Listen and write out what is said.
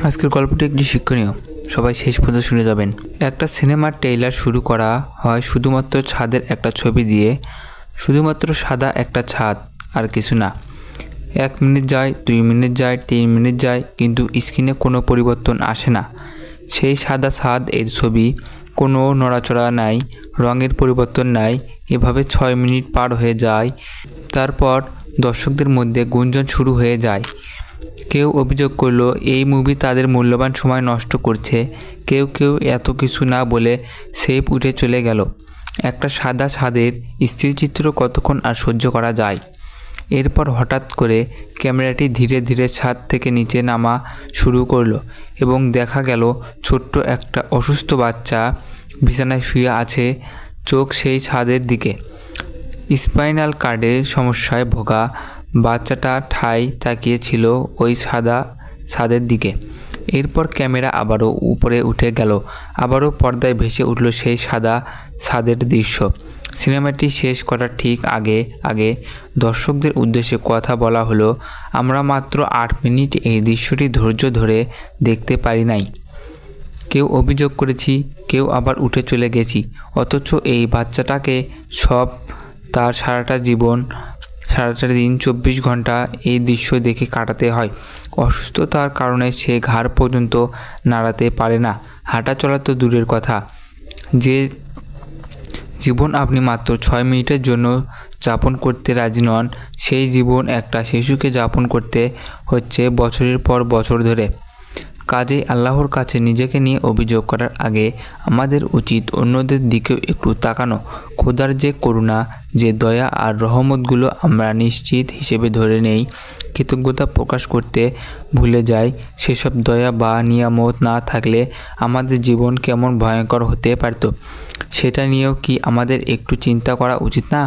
আজকের গল্পটি একটি শিক্ষণীয়, সবাই শেষ পর্যন্ত শুনে যাবেন। একটা সিনেমার ট্রেইলার শুরু করা হয় শুধুমাত্র ছাদের একটা ছবি দিয়ে, শুধুমাত্র সাদা একটা ছাদ, আর কিছু না। 1 মিনিট যায়, 2 মিনিট যায়, 3 মিনিট যায়, কিন্তু স্ক্রিনে কোনো পরিবর্তন আসে না। সেই সাদা ছাদ এর ছবি, কোনো নড়াচড়া নাই, রঙের পরিবর্তন নাই। এভাবে 6 মিনিট পার হয়ে যায়। তারপর দর্শকদের মধ্যে গুঞ্জন শুরু হয়ে যায়। কেউ অভিযোগ করলো এই মুভি তাদের মূল্যবান সময় নষ্ট করছে। কেউ কেউ এত কিছু না বলে সেফ উঠে চলে গেল। একটা সাদা ছাদের স্থিরচিত্র কতক্ষণ আর সহ্য করা যায়? এরপর হঠাৎ করে ক্যামেরাটি ধীরে ধীরে ছাদ থেকে নিচে নামা শুরু করলো এবং দেখা গেল ছোট্ট একটা অসুস্থ বাচ্চা বিছানায় শুয়ে আছে, চোখ সেই ছাদের দিকে। স্পাইনাল কার্ডের সমস্যায় ভোগা বাচ্চাটা ঠাই তাকিয়েছিল ওই সাদা ছাদের দিকে। এরপর ক্যামেরা আবারও উপরে উঠে গেল, আবারও পর্দায় ভেসে উঠল সেই সাদা ছাদের দৃশ্য। সিনেমাটি শেষ করার ঠিক আগে দর্শকদের উদ্দেশ্যে কথা বলা হলো, আমরা মাত্র 8 মিনিট এই দৃশ্যটি ধৈর্য ধরে দেখতে পারি নাই। কেউ অভিযোগ করেছি, কেউ আবার উঠে চলে গেছি, অথচ এই বাচ্চাটাকে সব তার সারাটা দিন 24 ঘন্টা এই দৃশ্য দেখে কাটাতে হয়। অসুস্থতার কারণে সে ঘাড় পর্যন্ত নাড়াতে পারে না, হাঁটা চলা তো দূরের কথা। যে জীবন আপনি মাত্র 6 মিনিটের জন্য যাপন করতে রাজি নন, সেই জীবন একটা শিশুকে যাপন করতে হচ্ছে বছরের পর বছর ধরে। কাজেই আল্লাহর কাছে নিজেকে নিয়ে অভিযোগ করার আগে আমাদের উচিত অন্যদের দিকেও একটু তাকানো। খোদার যে করুণা, যে দয়া আর রহমতগুলো আমরা নিশ্চিত হিসেবে ধরে নেই, কৃতজ্ঞতা প্রকাশ করতে ভুলে যাই, সেসব দয়া বা নিয়ামত না থাকলে আমাদের জীবন কেমন ভয়ঙ্কর হতে পারত, সেটা নিয়েও কি আমাদের একটু চিন্তা করা উচিত না?